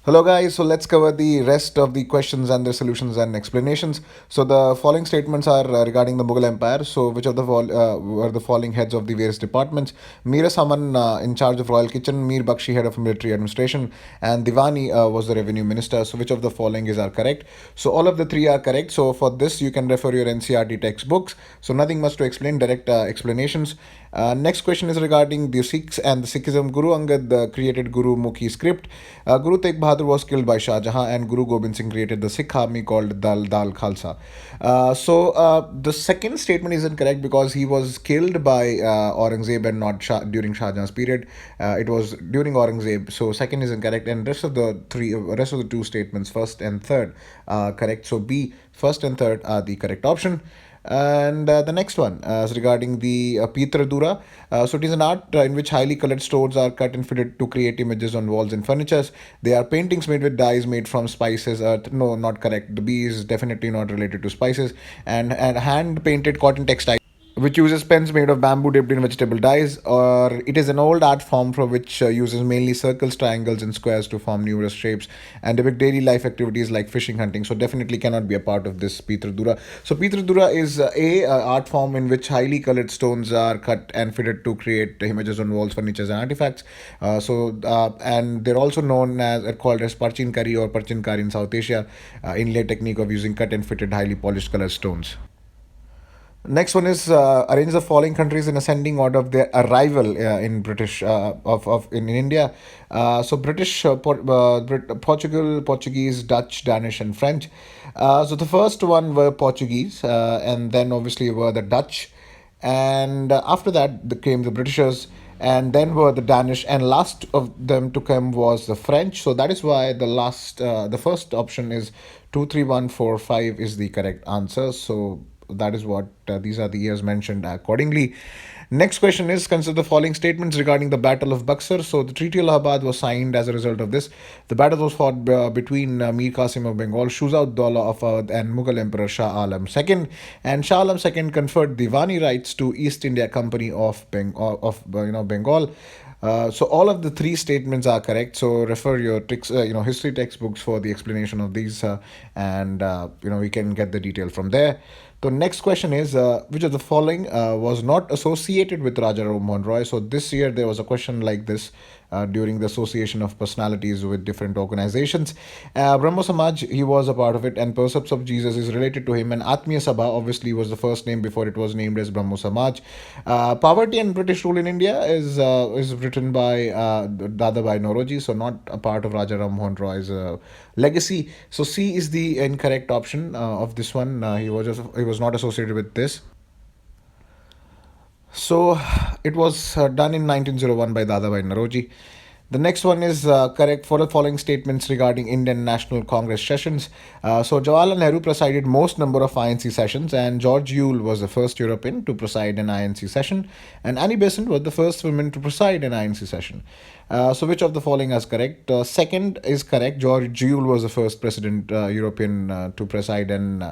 Hello, guys. So let's cover the rest of the questions and their solutions and explanations. So the following statements are regarding the Mughal Empire. So which of the were the following heads of the various departments? Mir Saman in charge of royal kitchen, Mir Bakshi head of military administration, and Divani was the revenue minister. So which of the following is are correct? So all of the three are correct. So for this you can refer your NCRT textbooks. So nothing much to explain. Direct explanations. Next question is regarding the Sikhs and the Sikhism. Guru Angad created Guru Mukhi script. Guru Tegh Bahadur was killed by Shah Jahan, and Guru Gobind Singh created the Sikh army called Dal Khalsa. The second statement is incorrect because he was killed by Aurangzeb and not Shah during Shah Jahan's period. It was during Aurangzeb. So second is incorrect, and rest of the two statements, first and third, correct. So B, first and third are the correct option. And the next one is regarding the Pitra Dura. So it is an art in which highly colored stones are cut and fitted to create images on walls and furnitures. They are paintings made with dyes made from spices. No, not correct. The B is definitely not related to spices. And hand painted cotton textiles which uses pens made of bamboo dipped in vegetable dyes, or it is an old art form for which uses mainly circles, triangles, and squares to form numerous shapes and depict daily life activities like fishing, hunting. So definitely cannot be a part of this Pitradura. So Pitradura is art form in which highly colored stones are cut and fitted to create images on walls, furnitures, and artifacts. And they're also known as called as Parchinkari or Parchinkari in South Asia, inlay technique of using cut and fitted highly polished colored stones. Next one is arrange the following countries in ascending order of their arrival in British of in India. So British, Portugal, Portuguese, Dutch, Danish, and French. So the first one were Portuguese, and then obviously were the Dutch, and after that came the Britishers, and then were the Danish, and last of them to come was the French. So that is why the first option is 23145 is the correct answer. So that is what these are the years mentioned accordingly. Next question is consider the following statements regarding the Battle of Buxar. So the Treaty of Allahabad was signed as a result of this. The battle was fought between Mir Qasim of Bengal, Shuja Daulah of Awadh, and Mughal Emperor Shah Alam II. And Shah Alam II conferred Diwani rights to East India Company of Bengal. So all of the three statements are correct. So refer your history textbooks for the explanation of these, and we can get the detail from there. The next question is which of the following was not associated with Raja Ram Mohan Roy? So this year there was a question like this during the association of personalities with different organizations. Brahmo Samaj, he was a part of it, and Percepts of Jesus is related to him. And Atmiya Sabha obviously was the first name before it was named as Brahmo Samaj. Poverty and British Rule in India is written by Dadabhai Nauroji, so not a part of Raja Ram Mohan Roy's legacy. So C is the incorrect option of this one. He was not associated with this. So it was done in 1901 by Dadabhai Naroji. The next one is correct for the following statements regarding Indian National Congress sessions. So Jawaharlal Nehru presided most number of INC sessions, and George Yule was the first European to preside an INC session, and Annie Besant was the first woman to preside an INC session. So which of the following is correct? Second is correct. George Yule was the first president European to preside an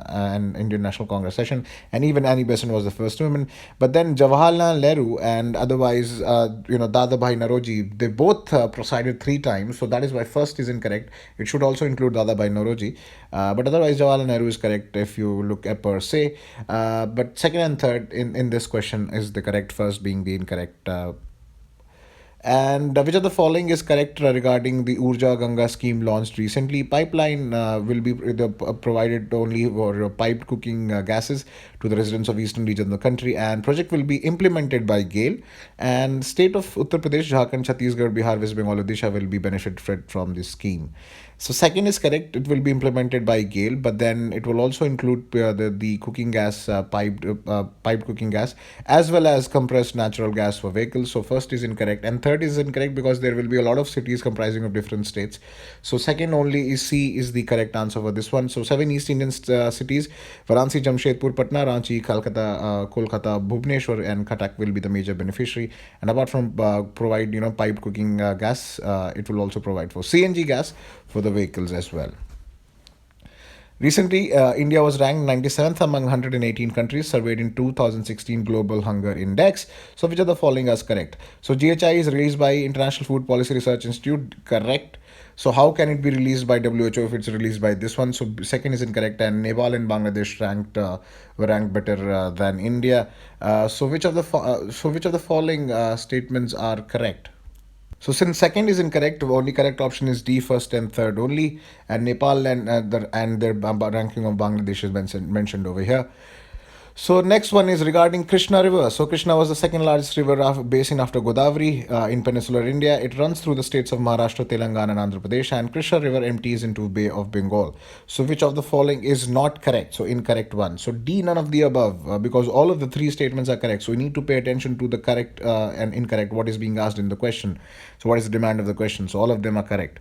Indian National Congress session, and even Annie Besant was the first woman. But then Jawaharlal Nehru and otherwise Dadabhai Naroji, they both presided three times. So that is why first is incorrect. It should also include Dadabhai Naroji, but otherwise Jawaharlal Nehru is correct if you look at per se. But second and third in this question is the correct. First being the incorrect. And which of the following is correct regarding the Urja Ganga scheme launched recently? Pipeline will be provided only for piped cooking gases to the residents of eastern region of the country, and project will be implemented by GAIL. And state of Uttar Pradesh, Jharkhand, Chhattisgarh, Bihar, West Bengal, Odisha will be benefited from this scheme. So second is correct. It will be implemented by GAIL, but then it will also include the cooking gas, piped cooking gas, as well as compressed natural gas for vehicles. So first is incorrect, and third is incorrect because there will be a lot of cities comprising of different states. So second only is C is the correct answer for this one. So seven East Indian cities: Varanasi, Jamshedpur, Patna, Ranchi, Kolkata, Bhubaneswar, and Cuttack will be the major beneficiary. And apart from provide piped cooking gas, it will also provide for CNG gas for the vehicles as well. Recently, India was ranked 97th among 118 countries surveyed in 2016 Global Hunger Index. So, which of the following is correct? So, GHI is released by International Food Policy Research Institute. Correct. So, how can it be released by WHO if it's released by this one? So, second is incorrect, and Nepal and Bangladesh were ranked better than India. So, which of the following statements are correct? So since second is incorrect, the only correct option is D, first and third only, and Nepal and their ranking of Bangladesh is mentioned over here. So next one is regarding Krishna River. So Krishna was the second largest river basin after Godavari in peninsular India. It runs through the states of Maharashtra, Telangana, and Andhra Pradesh, and Krishna River empties into Bay of Bengal. So which of the following is not correct? So incorrect one. So D, none of the above, because all of the three statements are correct. So we need to pay attention to the correct and incorrect, what is being asked in the question. So what is the demand of the question? So all of them are correct.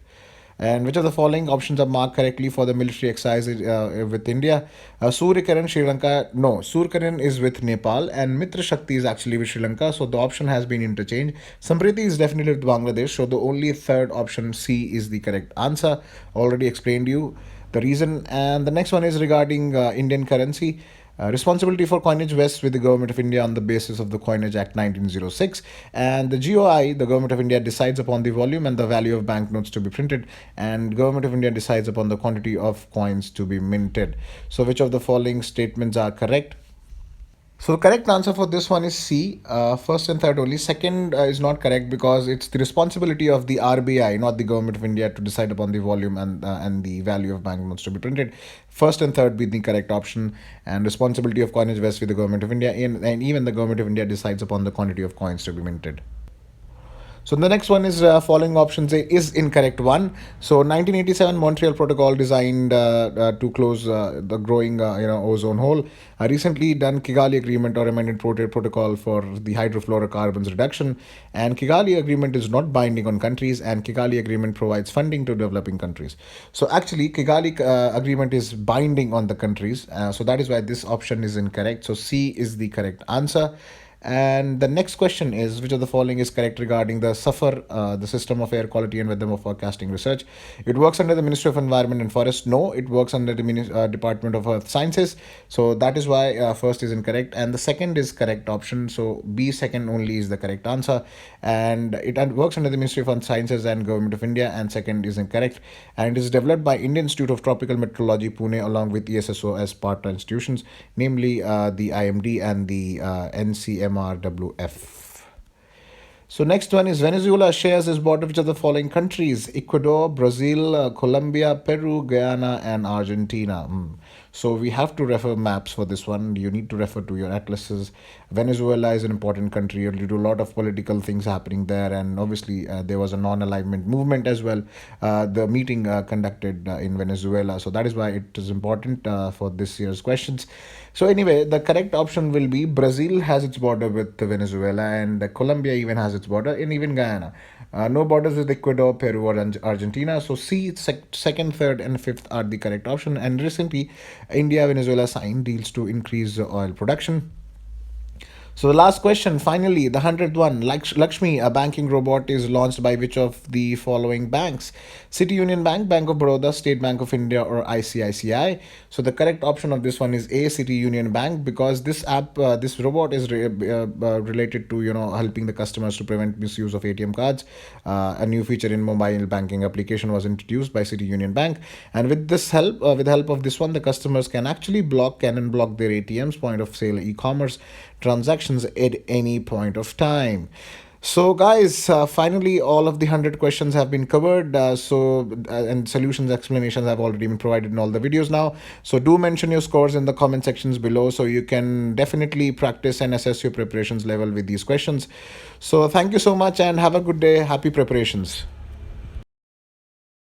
And which of the following options are marked correctly for the military exercise with India? Surya Kiran, Sri Lanka. No, Surya Kiran is with Nepal, and Mitra Shakti is actually with Sri Lanka. So the option has been interchanged. Sampriti is definitely with Bangladesh. So the only third option, C, is the correct answer. Already explained you the reason. And the next one is regarding Indian currency. Responsibility for coinage vests with the Government of India on the basis of the Coinage Act 1906, and the GOI, the Government of India, decides upon the volume and the value of banknotes to be printed, and Government of India decides upon the quantity of coins to be minted. So which of the following statements are correct? So the correct answer for this one is C, first and third only. Second is not correct because it's the responsibility of the RBI, not the Government of India, to decide upon the volume and the value of banknotes to be printed. First and third be the correct option, and responsibility of coinage vests with the Government of India, and even the Government of India decides upon the quantity of coins to be minted. So the next one is following options A is incorrect one. So 1987 Montreal Protocol designed to close the growing ozone hole. A recently done Kigali Agreement or amended protocol for the hydrofluorocarbons reduction. And Kigali Agreement is not binding on countries, and Kigali Agreement provides funding to developing countries. So actually Kigali Agreement is binding on the countries. So that is why this option is incorrect. So C is the correct answer. And the next question is, which of the following is correct regarding the SAFAR, the System of Air Quality and Weather Forecasting Research? It works under the Ministry of Environment and Forest. No, it works under the Department of Earth Sciences. So that is why first is incorrect, and the second is correct option. So B, second only, is the correct answer, and it works under the Ministry of Earth Sciences and Government of India. And second is incorrect, and it is developed by Indian Institute of Tropical Meteorology, Pune, along with ESSO as partner institutions, namely the IMD and the NCMRWF. So next one is Venezuela shares its border with the following countries: Ecuador, Brazil, Colombia, Peru, Guyana, and Argentina. So we have to refer maps for this one. You need to refer to your atlases. Venezuela is an important country due to a lot of political things happening there, and obviously there was a non-alignment movement as well. The meeting conducted in Venezuela, so that is why it is important for this year's questions. So anyway, the correct option will be Brazil has its border with Venezuela, and Colombia even has its border, and even Guyana. No borders with Ecuador, Peru, or Argentina. So C, second, third, and fifth are the correct option. And recently, India, Venezuela signed deals to increase oil production. So the last question, finally, the 100th one. Lakshmi, a banking robot, is launched by which of the following banks? City Union Bank, Bank of Baroda, State Bank of India, or ICICI? So the correct option of this one is A, City Union Bank, because this this robot is related to helping the customers to prevent misuse of ATM cards. A new feature in mobile banking application was introduced by City Union Bank, and with the help of this one, the customers can actually unblock their ATMs, point of sale, e-commerce transactions at any point of time. So guys, finally all of the 100 questions have been covered, and solutions explanations have already been provided in all the videos now. So do mention your scores in the comment sections below, so you can definitely practice and assess your preparations level with these questions. So thank you so much and have a good day. Happy preparations.